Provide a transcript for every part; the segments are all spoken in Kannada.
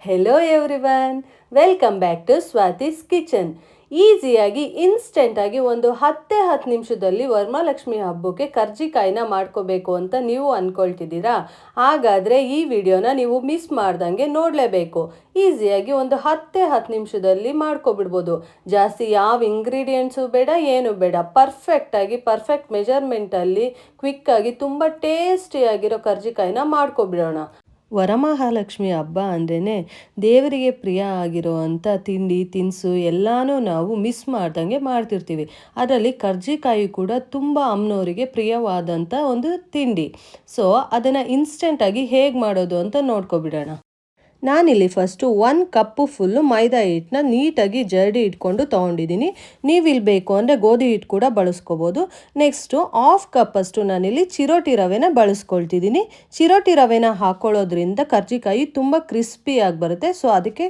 Hello everyone, welcome back to Swathi's kitchen. ಈಸಿಯಾಗಿ ಇನ್ಸ್ಟೆಂಟಾಗಿ ಒಂದು 10 ನಿಮಿಷದಲ್ಲಿ ವರಮಹಾಲಕ್ಷ್ಮಿ ಹಬ್ಬಕ್ಕೆ ಕರ್ಜಿಕಾಯಿನ ಮಾಡ್ಕೋಬೇಕು ಅಂತ ನೀವು ಅಂದ್ಕೊಳ್ತಿದ್ದೀರಾ? ಹಾಗಾದರೆ ಈ ವಿಡಿಯೋನ ನೀವು ಮಿಸ್ ಮಾಡ್ದಂಗೆ ನೋಡಲೇಬೇಕು. ಈಸಿಯಾಗಿ ಒಂದು 10 ನಿಮಿಷದಲ್ಲಿ ಮಾಡ್ಕೊಬಿಡ್ಬೋದು. ಜಾಸ್ತಿ ಯಾವ ಇಂಗ್ರೀಡಿಯೆಂಟ್ಸು ಬೇಡ, ಏನು ಬೇಡ, ಪರ್ಫೆಕ್ಟ್ ಮೆಜರ್ಮೆಂಟಲ್ಲಿ ಕ್ವಿಕ್ಕಾಗಿ ತುಂಬ ಟೇಸ್ಟಿಯಾಗಿರೋ ಕರ್ಜಿಕಾಯಿನ ಮಾಡ್ಕೊಬಿಡೋಣ. ವರಮಹಾಲಕ್ಷ್ಮಿ ಹಬ್ಬ ಅಂದ್ರೇ ದೇವರಿಗೆ ಪ್ರಿಯ ಆಗಿರೋ ಅಂಥ ತಿಂಡಿ ತಿನಿಸು ಎಲ್ಲನೂ ನಾವು ಮಿಸ್ ಮಾಡ್ದಂಗೆ ಮಾಡ್ತಿರ್ತೀವಿ. ಅದರಲ್ಲಿ ಕರ್ಜಿಕಾಯಿ ಕೂಡ ತುಂಬ ಅಮ್ಮನವರಿಗೆ ಪ್ರಿಯವಾದಂಥ ಒಂದು ತಿಂಡಿ. ಸೊ ಅದನ್ನು ಇನ್ಸ್ಟೆಂಟಾಗಿ ಹೇಗೆ ಮಾಡೋದು ಅಂತ ನೋಡ್ಕೊಬಿಡೋಣ. ನಾನಿಲ್ಲಿ ಫಸ್ಟು 1 ಕಪ್ಪು ಫುಲ್ಲು ಮೈದಾ ಹಿಟ್ಟನ್ನ ನೀಟಾಗಿ ಜರಡಿ ಇಟ್ಕೊಂಡು ತೊಗೊಂಡಿದ್ದೀನಿ. ನೀವಿಲ್ಲಿ ಬೇಕು ಅಂದರೆ ಗೋಧಿ ಹಿಟ್ಟು ಕೂಡ ಬಳಸ್ಕೋಬೋದು. ನೆಕ್ಸ್ಟು 1/2 ಕಪ್ಪಷ್ಟು ನಾನಿಲ್ಲಿ ಚಿರೋಟಿ ರವೆನ ಬಳಸ್ಕೊಳ್ತಿದ್ದೀನಿ. ಚಿರೋಟಿ ರವೆನ ಹಾಕೊಳ್ಳೋದ್ರಿಂದ ಕರ್ಜಿಕಾಯಿ ತುಂಬ ಕ್ರಿಸ್ಪಿಯಾಗಿ ಬರುತ್ತೆ. ಸೊ ಅದಕ್ಕೆ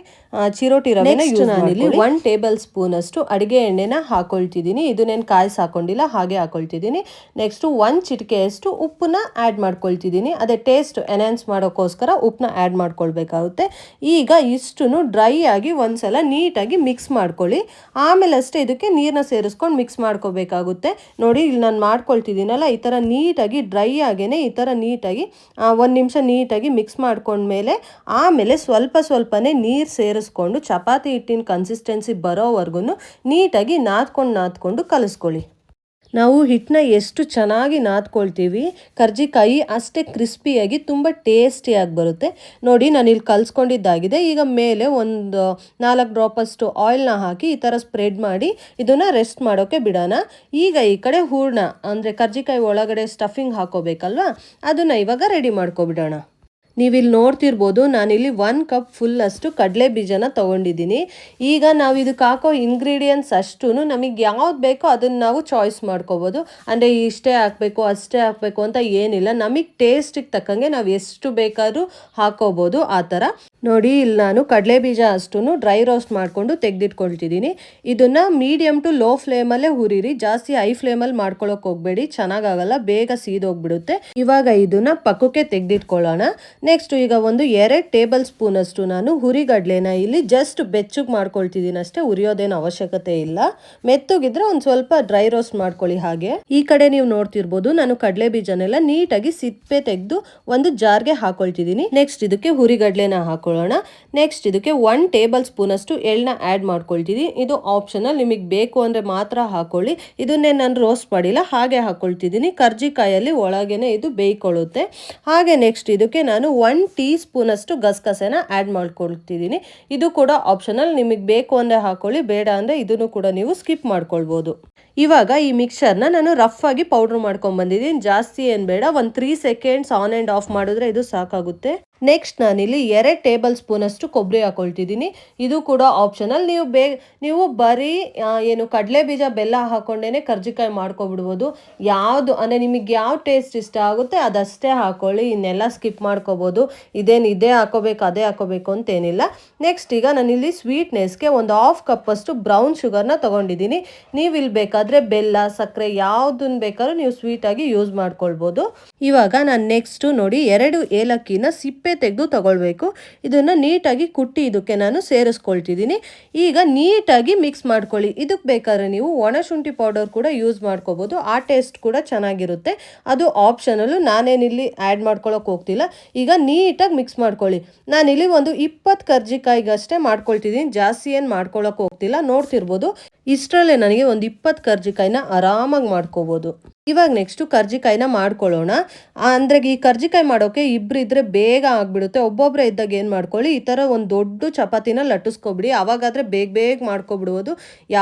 ಚಿರೋಟಿ ರವೆನ ನಾನಿಲ್ಲಿ 1 ಟೇಬಲ್ ಸ್ಪೂನಷ್ಟು ಅಡುಗೆ ಎಣ್ಣೆನ ಹಾಕೊಳ್ತಿದ್ದೀನಿ. ಇದನ್ನೇನು ಕಾಯಿಸಿ ಹಾಕೊಂಡಿಲ್ಲ, ಹಾಗೆ ಹಾಕೊಳ್ತಿದ್ದೀನಿ. ನೆಕ್ಸ್ಟು 1 ಚಿಟಿಕೆಯಷ್ಟು ಉಪ್ಪನ್ನ ಆ್ಯಡ್ ಮಾಡ್ಕೊಳ್ತಿದ್ದೀನಿ. ಅದೇ ಟೇಸ್ಟ್ ಎನ್ಹಾನ್ಸ್ ಮಾಡೋಕ್ಕೋಸ್ಕರ ಉಪ್ಪನ್ನ ಆ್ಯಡ್ ಮಾಡ್ಕೊಳ್ಬೇಕಾಗುತ್ತೆ. ಈಗ ಇಷ್ಟನ್ನು ಡ್ರೈ ಆಗಿ ಒಂದ್ಸಲ ನೀಟಾಗಿ ಮಿಕ್ಸ್ ಮಾಡ್ಕೊಳ್ಳಿ. ಆಮೇಲೆ ಅಷ್ಟೇ ಇದಕ್ಕೆ ನೀರನ್ನ ಸೇರಿಸ್ಕೊಂಡು ಮಿಕ್ಸ್ ಮಾಡ್ಕೋಬೇಕಾಗುತ್ತೆ. ನೋಡಿ ಇಲ್ಲಿ ನಾನು ಮಾಡ್ಕೊಳ್ತಿದ್ದೀನಲ್ಲ, ಈ ಥರ ನೀಟಾಗಿ ಡ್ರೈ ಆಗೇನೆ ಈ ಥರ ನೀಟಾಗಿ 1 ನಿಮಿಷ ನೀಟಾಗಿ ಮಿಕ್ಸ್ ಮಾಡ್ಕೊಂಡ್ಮೇಲೆ ಆಮೇಲೆ ಸ್ವಲ್ಪನೇ ನೀರು ಸೇರಿಸ್ಕೊಂಡು ಚಪಾತಿ ಹಿಟ್ಟಿನ ಕನ್ಸಿಸ್ಟೆನ್ಸಿ ಬರೋವರೆಗೂ ನೀಟಾಗಿ ನಾದ್ಕೊಂಡು ಕಲಿಸ್ಕೊಳ್ಳಿ. ನಾವು ಹಿಟ್ಟನ್ನ ಎಷ್ಟು ಚೆನ್ನಾಗಿ ನಾದ್ಕೊಳ್ತೀವಿ ಕರ್ಜಿಕಾಯಿ ಅಷ್ಟೇ ಕ್ರಿಸ್ಪಿಯಾಗಿ ತುಂಬ ಟೇಸ್ಟಿಯಾಗಿ ಬರುತ್ತೆ. ನೋಡಿ ನಾನು ಇಲ್ಲಿ ಕಲಿಸ್ಕೊಂಡಿದ್ದಾಗಿದೆ. ಈಗ ಮೇಲೆ ಒಂದು 4 ಡ್ರಾಪಷ್ಟು ಆಯಿಲ್ನ ಹಾಕಿ ಈ ಥರ ಸ್ಪ್ರೆಡ್ ಮಾಡಿ ಇದನ್ನು ರೆಸ್ಟ್ ಮಾಡೋಕ್ಕೆ ಬಿಡೋಣ. ಈಗ ಈ ಕಡೆ ಹೂರ್ಣ ಅಂದರೆ ಕರ್ಜಿಕಾಯಿ ಒಳಗಡೆ ಸ್ಟಫಿಂಗ್ ಹಾಕೋಬೇಕಲ್ವ, ಅದನ್ನು ಇವಾಗ ರೆಡಿ ಮಾಡ್ಕೊಬಿಡೋಣ. ನೀವಿಲ್ಲಿ ನೋಡ್ತಿರ್ಬೋದು, ನಾನಿಲ್ಲಿ 1 ಕಪ್ ಫುಲ್ಲಷ್ಟು ಕಡಲೆ ಬೀಜನ ತೊಗೊಂಡಿದ್ದೀನಿ. ಈಗ ನಾವು ಇದಕ್ಕೆ ಹಾಕೋ ಇಂಗ್ರೀಡಿಯೆಂಟ್ಸ್ ಅಷ್ಟೂ ನಮಗೆ ಯಾವ್ದು ಬೇಕೋ ಅದನ್ನು ನಾವು ಚಾಯ್ಸ್ ಮಾಡ್ಕೋಬೋದು. ಅಂದರೆ ಇಷ್ಟೇ ಹಾಕಬೇಕು ಅಷ್ಟೇ ಹಾಕಬೇಕು ಅಂತ ಏನಿಲ್ಲ, ನಮಗೆ ಟೇಸ್ಟಿಗೆ ತಕ್ಕಂಗೆ ನಾವು ಎಷ್ಟು ಬೇಕಾದ್ರೂ ಹಾಕೋಬೋದು ಆ ಥರ. ನೋಡಿ ಇಲ್ಲಿ ನಾನು ಕಡಲೆ ಬೀಜ ಅಷ್ಟೂ ಡ್ರೈ ರೋಸ್ಟ್ ಮಾಡಿಕೊಂಡು ತೆಗೆದಿಟ್ಕೊಳ್ತಿದ್ದೀನಿ. ಇದನ್ನು ಮೀಡಿಯಮ್ ಟು ಲೋ ಫ್ಲೇಮಲ್ಲೇ ಹುರಿರಿ, ಜಾಸ್ತಿ ಹೈ ಫ್ಲೇಮಲ್ಲಿ ಮಾಡ್ಕೊಳ್ಳೋಕೆ ಹೋಗಬೇಡಿ, ಚೆನ್ನಾಗಾಗಲ್ಲ, ಬೇಗ ಸೀದೋಗ್ಬಿಡುತ್ತೆ. ಇವಾಗ ಇದನ್ನು ಪಕ್ಕಕ್ಕೆ ತೆಗೆದಿಟ್ಕೊಳ್ಳೋಣ. ನೆಕ್ಸ್ಟ್ ಈಗ ಒಂದು 2 ಟೇಬಲ್ ಸ್ಪೂನ್ ಅಷ್ಟು ನಾನು ಹುರಿಗಡ್ಲೆನ ಇಲ್ಲಿ ಜಸ್ಟ್ ಬೆಚ್ಚಗೆ ಮಾಡ್ಕೊಳ್ತಿದ್ದೀನಿ ಅಷ್ಟೇ, ಉರಿಯೋದೇನು ಅವಶ್ಯಕತೆ ಇಲ್ಲ. ಮೆತ್ತಗಿದ್ರೆ ಒಂದು ಸ್ವಲ್ಪ ಡ್ರೈ ರೋಸ್ಟ್ ಮಾಡ್ಕೊಳ್ಳಿ. ಹಾಗೆ ಈ ಕಡೆ ನೀವು ನೋಡ್ತಿರ್ಬೋದು, ನಾನು ಕಡಲೆ ಬೀಜನೆಲ್ಲ ನೀಟಾಗಿ ಸಿಪ್ಪೆ ತೆಗೆದು ಒಂದು ಜಾರ್ಗೆ ಹಾಕೊಳ್ತಿದ್ದೀನಿ. ನೆಕ್ಸ್ಟ್ ಇದಕ್ಕೆ ಹುರಿಗಡ್ಲೆನ ಹಾಕೊಳ್ಳೋಣ. ನೆಕ್ಸ್ಟ್ ಇದಕ್ಕೆ 1 ಟೇಬಲ್ ಸ್ಪೂನ್ ಅಷ್ಟು ಎಳ್ಳನ್ನ ಆ್ಯಡ್ ಮಾಡ್ಕೊಳ್ತಿದ್ದೀನಿ. ಇದು ಆಪ್ಷನಲ್, ನಿಮಗೆ ಬೇಕು ಅಂದರೆ ಮಾತ್ರ ಹಾಕೊಳ್ಳಿ. ಇದನ್ನೇ ನಾನು ರೋಸ್ಟ್ ಮಾಡಿಲ್ಲ, ಹಾಗೆ ಹಾಕೊಳ್ತಿದ್ದೀನಿ. ಕರ್ಜಿಕಾಯಲ್ಲಿ ಒಳಗೇನೆ ಇದು ಬೇಯ್ಕೊಳ್ಳುತ್ತೆ. ಹಾಗೆ ನೆಕ್ಸ್ಟ್ ಇದಕ್ಕೆ ನಾನು 1 ಟೀ ಸ್ಪೂನ್ ಅಷ್ಟು ಗಸಗಸೆನ ಆ್ಯಡ್ ಮಾಡ್ಕೊಳ್ತಿದ್ದೀನಿ. ಇದು ಕೂಡ ಆಪ್ಷನಲ್, ನಿಮಗೆ ಬೇಕು ಅಂದರೆ ಹಾಕೊಳ್ಳಿ, ಬೇಡ ಅಂದರೆ ಇದನ್ನು ಕೂಡ ನೀವು ಸ್ಕಿಪ್ ಮಾಡ್ಕೊಳ್ಬೋದು. ಇವಾಗ ಈ ಮಿಕ್ಸರ್ನ ನಾನು ರಫ್ ಆಗಿ ಪೌಡ್ರ್ ಮಾಡ್ಕೊಂಡು ಬಂದಿದ್ದೀನಿ. ಜಾಸ್ತಿ ಏನು ಬೇಡ, ಒಂದು 3 ಸೆಕೆಂಡ್ಸ್ ಆನ್ ಆ್ಯಂಡ್ ಆಫ್ ಮಾಡಿದ್ರೆ ಇದು ಸಾಕಾಗುತ್ತೆ. ನೆಕ್ಸ್ಟ್ ನಾನಿಲ್ಲಿ 2 ಟೇಬಲ್ ಸ್ಪೂನ್ ಅಷ್ಟು ಕೊಬ್ಬರಿ ಹಾಕೊಳ್ತಿದ್ದೀನಿ. ಇದು ಕೂಡ ಆಪ್ಷನಲ್, ನೀವು ಬರೀ ಏನು ಕಡಲೆ ಬೀಜ ಬೆಲ್ಲ ಹಾಕೊಂಡೇನೆ ಕರ್ಜಿಕಾಯಿ ಮಾಡ್ಕೊಬಿಡ್ಬೋದು. ಯಾವುದು ಅಂದರೆ ನಿಮಗೆ ಯಾವ ಟೇಸ್ಟ್ ಇಷ್ಟ ಆಗುತ್ತೆ ಅದಷ್ಟೇ ಹಾಕೊಳ್ಳಿ, ಇನ್ನೆಲ್ಲ ಸ್ಕಿಪ್ ಮಾಡ್ಕೋಬೋದು. ಇದೇ ಹಾಕೋಬೇಕು ಅದೇ ಹಾಕೋಬೇಕು ಅಂತೇನಿಲ್ಲ. ನೆಕ್ಸ್ಟ್ ಈಗ ನಾನಿಲ್ಲಿ ಸ್ವೀಟ್ನೆಸ್ಗೆ ಒಂದು 1/2 ಕಪ್ಪಷ್ಟು ಬ್ರೌನ್ ಶುಗರ್ನ ತೊಗೊಂಡಿದ್ದೀನಿ. ನೀವು ಇಲ್ಲಿ ಬೇಕಾದರೆ ಬೆಲ್ಲ, ಸಕ್ಕರೆ ಯಾವುದನ್ನು ಬೇಕಾದ್ರೂ ನೀವು ಸ್ವೀಟಾಗಿ ಯೂಸ್ ಮಾಡ್ಕೊಳ್ಬೋದು. ಇವಾಗ ನಾನು ನೆಕ್ಸ್ಟು ನೋಡಿ 2 ಏಲಕ್ಕಿನ ಸಿಪ್ಪೆ ತೆಗೆದು ತಗೊಳ್ಬೇಕು. ಇದನ್ನು ನೀಟಾಗಿ ಕುಟ್ಟಿ ಇದಕ್ಕೆ ನಾನು ಸೇರಿಸ್ಕೊಳ್ತಿದ್ದೀನಿ. ಈಗ ನೀಟಾಗಿ ಮಿಕ್ಸ್ ಮಾಡ್ಕೊಳ್ಳಿ. ಇದಕ್ಕೆ ಬೇಕಾದ್ರೆ ನೀವು ಒಣಶುಂಠಿ ಪೌಡರ್ ಕೂಡ ಯೂಸ್ ಮಾಡ್ಕೋಬೋದು, ಆ ಟೇಸ್ಟ್ ಕೂಡ ಚೆನ್ನಾಗಿರುತ್ತೆ. ಅದು ಆಪ್ಷನಲ್ಲು, ನಾನೇನಿಲ್ಲಿ ಆ್ಯಡ್ ಮಾಡ್ಕೊಳ್ಳೋಕೆ ಹೋಗ್ತಿಲ್ಲ. ಈಗ ನೀಟಾಗಿ ಮಿಕ್ಸ್ ಮಾಡ್ಕೊಳ್ಳಿ. ನಾನಿಲ್ಲಿ ಒಂದು 20 ಕರ್ಜಿಕಾಯಿಗಷ್ಟೇ ಮಾಡ್ಕೊಳ್ತಿದ್ದೀನಿ, ಜಾಸ್ತಿ ಏನು ಮಾಡ್ಕೊಳ್ಳೋಕೆ ಹೋಗ್ತಿಲ್ಲ. ನೋಡ್ತಿರ್ಬೋದು, ಇಷ್ಟರಲ್ಲೇ ನನಗೆ ಒಂದು 20 ಕರ್ಜಿಕಾಯಿನ ಆರಾಮಾಗಿ ಮಾಡ್ಕೋಬೋದು. ಇವಾಗ ನೆಕ್ಸ್ಟು ಕರ್ಜಿಕಾಯಿನ ಮಾಡ್ಕೊಳ್ಳೋಣ. ಅಂದರೆ ಈ ಕರ್ಜಿಕಾಯಿ ಮಾಡೋಕ್ಕೆ ಇಬ್ಬರು ಇದ್ದರೆ ಬೇಗ ಆಗಿಬಿಡುತ್ತೆ. ಒಬ್ಬೊಬ್ಬರೇ ಇದ್ದಾಗ ಏನು ಮಾಡ್ಕೊಳ್ಳಿ, ಈ ಥರ ಒಂದು ದೊಡ್ಡ ಚಪಾತಿನ ಲಟ್ಟಿಸ್ಕೊಬಿಡಿ. ಆವಾಗಾದರೆ ಬೇಗ ಮಾಡ್ಕೊಬಿಡ್ಬೋದು.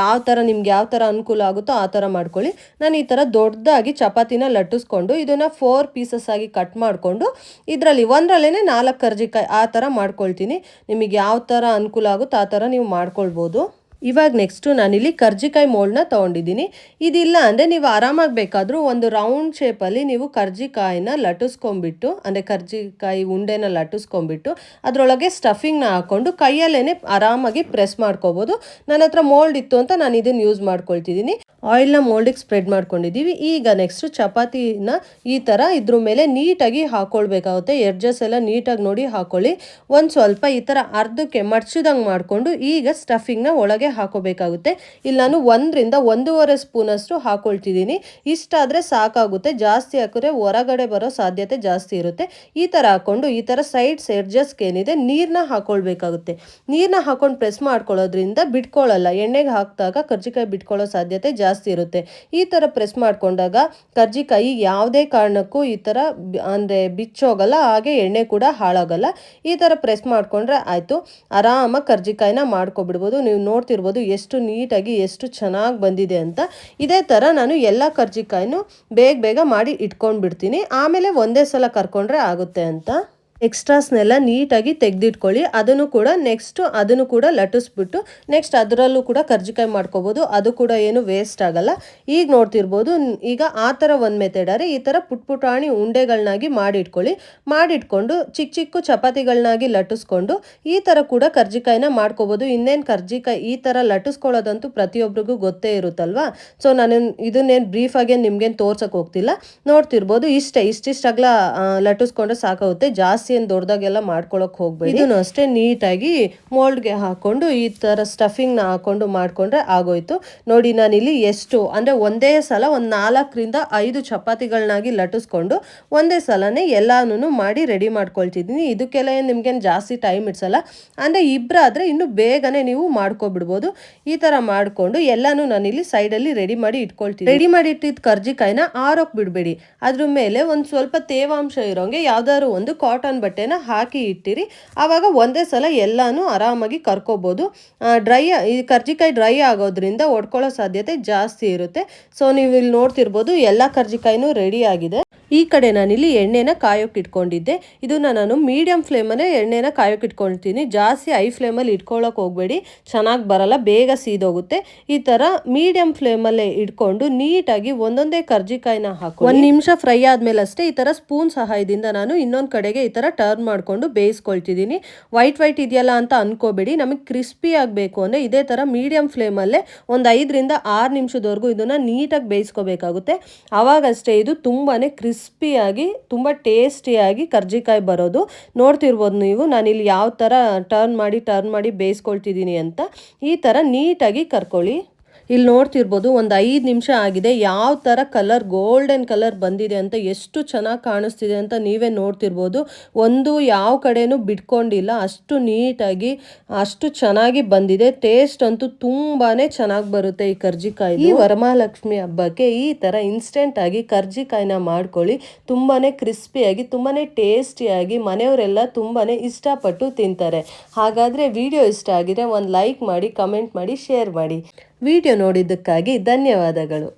ನಿಮ್ಗೆ ಯಾವ ಥರ ಅನುಕೂಲ ಆಗುತ್ತೋ ಆ ಥರ ಮಾಡ್ಕೊಳ್ಳಿ. ನಾನು ಈ ಥರ ದೊಡ್ಡದಾಗಿ ಚಪಾತಿನ ಲಟ್ಟಿಸ್ಕೊಂಡು ಇದನ್ನು 4 ಪೀಸಸ್ ಆಗಿ ಕಟ್ ಮಾಡಿಕೊಂಡು ಇದರಲ್ಲಿ ಒಂದರಲ್ಲೇ 4 ಕರ್ಜಿಕಾಯಿ ಆ ಥರ ಮಾಡ್ಕೊಳ್ತೀನಿ. ನಿಮಗೆ ಯಾವ ಥರ ಅನುಕೂಲ ಆಗುತ್ತೋ ಆ ಥರ ನೀವು ಮಾಡ್ಕೊಳ್ಬೋದು. ಇವಾಗ ನೆಕ್ಸ್ಟು ನಾನಿಲ್ಲಿ ಕರ್ಜಿಕಾಯಿ ಮೋಲ್ಡ್ನ ತೊಗೊಂಡಿದ್ದೀನಿ. ಇದಿಲ್ಲ ಅಂದರೆ ನೀವು ಆರಾಮಾಗಿ ಬೇಕಾದರೂ ಒಂದು ರೌಂಡ್ ಶೇಪಲ್ಲಿ ನೀವು ಕರ್ಜಿಕಾಯಿನ ಲಟ್ಟಿಸ್ಕೊಂಬಿಟ್ಟು, ಅಂದರೆ ಕರ್ಜಿಕಾಯಿ ಉಂಡೆನ ಲಟ್ಟಿಸ್ಕೊಂಬಿಟ್ಟು ಅದರೊಳಗೆ ಸ್ಟಫಿಂಗ್ನ ಹಾಕ್ಕೊಂಡು ಕೈಯಲ್ಲೇ ಆರಾಮಾಗಿ ಪ್ರೆಸ್ ಮಾಡ್ಕೋಬೋದು. ನನ್ನ ಹತ್ರ ಮೋಲ್ಡ್ ಇತ್ತು ಅಂತ ನಾನು ಇದನ್ನು ಯೂಸ್ ಮಾಡ್ಕೊಳ್ತಿದ್ದೀನಿ. ಆಯಿಲ್ನ ಮೋಲ್ಡಿಗೆ ಸ್ಪ್ರೆಡ್ ಮಾಡ್ಕೊಂಡಿದ್ದೀವಿ. ಈಗ ನೆಕ್ಸ್ಟು ಚಪಾತಿನ ಈ ಥರ ಇದ್ರ ಮೇಲೆ ನೀಟಾಗಿ ಹಾಕ್ಕೊಳ್ಬೇಕಾಗುತ್ತೆ. ಎಡ್ಜಸ್ ಎಲ್ಲ ನೀಟಾಗಿ ನೋಡಿ ಹಾಕ್ಕೊಳ್ಳಿ. ಒಂದು ಸ್ವಲ್ಪ ಈ ಥರ ಅರ್ಧಕ್ಕೆ ಮಡ್ಚಿದಂಗೆ ಮಾಡಿಕೊಂಡು ಈಗ ಸ್ಟಫಿಂಗ್ನ ಒಳಗೆ ಹಾಕೋಬೇಕಾಗುತ್ತೆ. ಇಲ್ಲಿ ನಾನು 1ರಿಂದ 1.5 ಸ್ಪೂನಷ್ಟು ಹಾಕ್ಕೊಳ್ತಿದ್ದೀನಿ. ಇಷ್ಟಾದರೆ ಸಾಕಾಗುತ್ತೆ. ಜಾಸ್ತಿ ಹಾಕಿದ್ರೆ ಹೊರಗಡೆ ಬರೋ ಸಾಧ್ಯತೆ ಜಾಸ್ತಿ ಇರುತ್ತೆ. ಈ ಥರ ಹಾಕ್ಕೊಂಡು ಈ ಥರ ಸೈಡ್ಸ್ ಎಡ್ಜಸ್ಗೆ ಏನಿದೆ ನೀರನ್ನ ಹಾಕ್ಕೊಳ್ಬೇಕಾಗುತ್ತೆ. ನೀರನ್ನ ಹಾಕ್ಕೊಂಡು ಪ್ರೆಸ್ ಮಾಡ್ಕೊಳ್ಳೋದ್ರಿಂದ ಬಿಟ್ಕೊಳ್ಳಲ್ಲ. ಎಣ್ಣೆಗೆ ಹಾಕಿದಾಗ ಕರ್ಜಿಕಾಯಿ ಬಿಟ್ಕೊಳ್ಳೋ ಸಾಧ್ಯತೆ ಜಾಸ್ತಿ ಇರುತ್ತೆ. ಈ ಥರ ಪ್ರೆಸ್ ಮಾಡ್ಕೊಂಡಾಗ ಕರ್ಜಿಕಾಯಿ ಯಾವುದೇ ಕಾರಣಕ್ಕೂ ಈ ಥರ ಅಂದರೆ ಬಿಚ್ಚೋಗಲ್ಲ, ಹಾಗೆ ಎಣ್ಣೆ ಕೂಡ ಹಾಳಾಗಲ್ಲ. ಈ ಥರ ಪ್ರೆಸ್ ಮಾಡ್ಕೊಂಡ್ರೆ ಆಯಿತು. ಆರಾಮಾಗಿ ಕರ್ಜಿಕಾಯಿನ ಮಾಡ್ಕೊಬಿಡ್ಬೋದು. ನೀವು ನೋಡ್ತಿರ್ಬೋದು ಎಷ್ಟು ನೀಟಾಗಿ ಎಷ್ಟು ಚೆನ್ನಾಗಿ ಬಂದಿದೆ ಅಂತ. ಇದೇ ಥರ ನಾನು ಎಲ್ಲ ಕರ್ಜಿಕಾಯಿನೂ ಬೇಗ ಮಾಡಿ ಇಟ್ಕೊಂಡು ಬಿಡ್ತೀನಿ. ಆಮೇಲೆ ಒಂದೇ ಸಲ ಕರ್ಕೊಂಡ್ರೆ ಆಗುತ್ತೆ ಅಂತ. ಎಕ್ಸ್ಟ್ರಾಸ್ನೆಲ್ಲ ನೀಟಾಗಿ ತೆಗೆದಿಟ್ಕೊಳ್ಳಿ. ಅದನ್ನು ಕೂಡ ಲಟ್ಟಿಸ್ಬಿಟ್ಟು ನೆಕ್ಸ್ಟ್ ಅದರಲ್ಲೂ ಕೂಡ ಕರ್ಜಿಕಾಯಿ ಮಾಡ್ಕೋಬೋದು. ಅದು ಕೂಡ ಏನು ವೇಸ್ಟ್ ಆಗಲ್ಲ. ಈಗ ನೋಡ್ತಿರ್ಬೋದು. ಈಗ ಆ ಥರ ಒಂದು ಮೆಥಡಾರೆ ಈ ಥರ ಪುಟಾಣಿ ಉಂಡೆಗಳನ್ನಾಗಿ ಮಾಡಿಟ್ಕೊಂಡು ಚಿಕ್ಕ ಚಪಾತಿಗಳನ್ನಾಗಿ ಲಟ್ಟಿಸ್ಕೊಂಡು ಈ ಥರ ಕೂಡ ಕರ್ಜಿಕಾಯಿನ ಮಾಡ್ಕೋಬೋದು. ಇನ್ನೇನು ಕರ್ಜಿಕಾಯಿ ಈ ಥರ ಲಟ್ಟಿಸ್ಕೊಳ್ಳೋದಂತೂ ಪ್ರತಿಯೊಬ್ಬರಿಗೂ ಗೊತ್ತೇ ಇರುತ್ತಲ್ವಾ. ಸೊ ನಾನು ಇದನ್ನೇನು ಬ್ರೀಫಾಗಿ ನಿಮ್ಗೇನು ತೋರ್ಸಕ್ಕೆ ಹೋಗ್ತಿಲ್ಲ. ನೋಡ್ತಿರ್ಬೋದು ಇಷ್ಟಿಷ್ಟಾಗಲ ಲಟ್ಟಿಸ್ಕೊಂಡ್ರೆ ಸಾಕಾಗುತ್ತೆ. ಜಾಸ್ತಿ ಏನು ದೊಡ್ಡದಾಗೆಲ್ಲ ಮಾಡ್ಕೊಳಕ್ಕೆ ಹೋಗ್ಬೇಡಿ. ಇದನ್ನು ಅಷ್ಟೇ ನೀಟಾಗಿ ಮೋಲ್ಡ್ಗೆ ಹಾಕೊಂಡು ಈ ಥರ ಸ್ಟಫಿಂಗ್ನ ಹಾಕೊಂಡು ಮಾಡ್ಕೊಂಡ್ರೆ ಆಗೋಯ್ತು. ನೋಡಿ ನಾನಿಲ್ಲಿ ಎಷ್ಟು ಅಂದರೆ ಒಂದೇ ಸಲ ಒಂದು 4ರಿಂದ 5 ಚಪಾತಿಗಳನ್ನಾಗಿ ಲಟ್ಟಿಸ್ಕೊಂಡು ಒಂದೇ ಸಲನೇ ಎಲ್ಲಾನು ಮಾಡಿ ರೆಡಿ ಮಾಡ್ಕೊಳ್ತಿದ್ದೀನಿ. ಇದಕ್ಕೆಲ್ಲ ಏನು ನಿಮ್ಗೇನು ಜಾಸ್ತಿ ಟೈಮ್ ಇಡ್ಸಲ್ಲ. ಅಂದರೆ ಇಬ್ಬರಾದರೆ ಇನ್ನೂ ಬೇಗನೆ ನೀವು ಮಾಡ್ಕೊಬಿಡ್ಬೋದು. ಈ ಥರ ಮಾಡಿಕೊಂಡು ಎಲ್ಲಾನು ನಾನಿಲ್ಲಿ ಸೈಡಲ್ಲಿ ರೆಡಿ ಮಾಡಿ ಇಟ್ಕೊಳ್ತೀನಿ. ರೆಡಿ ಮಾಡಿ ಇಟ್ಟಿದ್ದ ಕರ್ಜಿಕಾಯಿನ ಆರೋಕ್ಕೆ ಬಿಡಬೇಡಿ. ಅದ್ರ ಮೇಲೆ ಒಂದು ಸ್ವಲ್ಪ ತೇವಾಂಶ ಇರೋಂಗೆ ಯಾವ್ದಾದ್ರು ಒಂದು ಕಾಟನ್ ಬಟ್ಟೆನ ಹಾಕಿ ಇಟ್ಟಿರಿ. ಆವಾಗ ಒಂದೇ ಸಲ ಎಲ್ಲಾನು ಆರಾಮಾಗಿ ಕರ್ಕೋಬೋದು. ಈ ಕರ್ಜಿಕಾಯಿ ಡ್ರೈ ಆಗೋದ್ರಿಂದ ಒಡ್ಕೊಳ್ಳೋ ಸಾಧ್ಯತೆ ಜಾಸ್ತಿ ಇರುತ್ತೆ. ಸೊ ನೀವು ಇಲ್ಲಿ ನೋಡ್ತಿರ್ಬೋದು ಎಲ್ಲ ಕರ್ಜಿಕಾಯಿನೂ ರೆಡಿ ಆಗಿದೆ. ಈ ಕಡೆ ನಾನಿಲ್ಲಿ ಎಣ್ಣೆನ ಕಾಯೋಕೆ ಇಟ್ಕೊಂಡಿದ್ದೆ. ಇದನ್ನ ನಾನು ಮೀಡಿಯಂ ಫ್ಲೇಮಲ್ಲೇ ಎಣ್ಣೆನ ಕಾಯೋಕೆ ಇಟ್ಕೊಳ್ತೀನಿ. ಜಾಸ್ತಿ ಹೈ ಫ್ಲೇಮಲ್ಲಿ ಇಟ್ಕೊಳ್ಳೋಕೆ ಹೋಗಬೇಡಿ, ಚೆನ್ನಾಗಿ ಬರಲ್ಲ, ಬೇಗ ಸೀದೋಗುತ್ತೆ. ಈ ಥರ ಮೀಡಿಯಂ ಫ್ಲೇಮಲ್ಲೇ ಇಟ್ಕೊಂಡು ನೀಟಾಗಿ ಒಂದೊಂದೇ ಕರ್ಜಿಕಾಯಿನ ಹಾಕಿ 1 ನಿಮಿಷ ಫ್ರೈ ಆದಮೇಲೆ ಅಷ್ಟೇ ಈ ಥರ ಸ್ಪೂನ್ ಸಹಾಯದಿಂದ ನಾನು ಇನ್ನೊಂದು ಕಡೆಗೆ ಈ ಥರ ಟರ್ನ್ ಮಾಡಿಕೊಂಡು ಬೇಯಿಸ್ಕೊಳ್ತಿದ್ದೀನಿ. ವೈಟ್ ಇದೆಯಲ್ಲ ಅಂತ ಅನ್ಕೋಬೇಡಿ. ನಮಗೆ ಕ್ರಿಸ್ಪಿ ಆಗಬೇಕು ಅಂದರೆ ಇದೇ ಥರ ಮೀಡಿಯಂ ಫ್ಲೇಮಲ್ಲೇ ಒಂದು 5ರಿಂದ 6 ನಿಮಿಷದವರೆಗೂ ಇದನ್ನು ನೀಟಾಗಿ ಬೇಯಿಸ್ಕೋಬೇಕಾಗುತ್ತೆ. ಆವಾಗಷ್ಟೇ ಇದು ತುಂಬಾ ಕ್ರಿಸ್ಪಿಯಾಗಿ ತುಂಬ ಟೇಸ್ಟಿಯಾಗಿ ಕರ್ಜಿಕಾಯಿ ಬರೋದು. ನೋಡ್ತಿರ್ಬೋದು ನೀವು ನಾನಿಲ್ಲಿ ಯಾವ ಥರ ಟರ್ನ್ ಮಾಡಿ ಬೇಯಿಸ್ಕೊಳ್ತಿದ್ದೀನಿ ಅಂತ. ಈ ಥರ ನೀಟಾಗಿ ಕರ್ಕೊಳ್ಳಿ. ಇಲ್ಲಿ ನೋಡ್ತಿರ್ಬೋದು ಒಂದು 5 ನಿಮಿಷ ಆಗಿದೆ. ಯಾವ ಥರ ಕಲರ್ ಗೋಲ್ಡನ್ ಕಲರ್ ಬಂದಿದೆ ಅಂತ, ಎಷ್ಟು ಚೆನ್ನಾಗಿ ಕಾಣಿಸ್ತಿದೆ ಅಂತ ನೀವೇ ನೋಡ್ತಿರ್ಬೋದು. ಒಂದು ಯಾವ ಕಡೆನೂ ಬಿಟ್ಕೊಂಡಿಲ್ಲ, ಅಷ್ಟು ನೀಟಾಗಿ ಅಷ್ಟು ಚೆನ್ನಾಗಿ ಬಂದಿದೆ. ಟೇಸ್ಟ್ ಅಂತೂ ತುಂಬಾ ಚೆನ್ನಾಗಿ ಬರುತ್ತೆ ಈ ಕರ್ಜಿಕಾಯಿ. ಈ ವರಮಹಾಲಕ್ಷ್ಮಿ ಹಬ್ಬಕ್ಕೆ ಈ ಥರ ಇನ್ಸ್ಟೆಂಟಾಗಿ ಕರ್ಜಿಕಾಯಿನ ಮಾಡ್ಕೊಳ್ಳಿ. ತುಂಬಾ ಕ್ರಿಸ್ಪಿಯಾಗಿ ತುಂಬಾ ಟೇಸ್ಟಿಯಾಗಿ ಮನೆಯವರೆಲ್ಲ ತುಂಬಾ ಇಷ್ಟಪಟ್ಟು ತಿಂತಾರೆ. ಹಾಗಾದರೆ ವಿಡಿಯೋ ಇಷ್ಟ ಆಗಿದೆ ಒಂದು ಲೈಕ್ ಮಾಡಿ, ಕಮೆಂಟ್ ಮಾಡಿ, ಶೇರ್ ಮಾಡಿ. ವಿಡಿಯೋ ನೋಡಿದ್ದಕ್ಕಾಗಿ ಧನ್ಯವಾದಗಳು.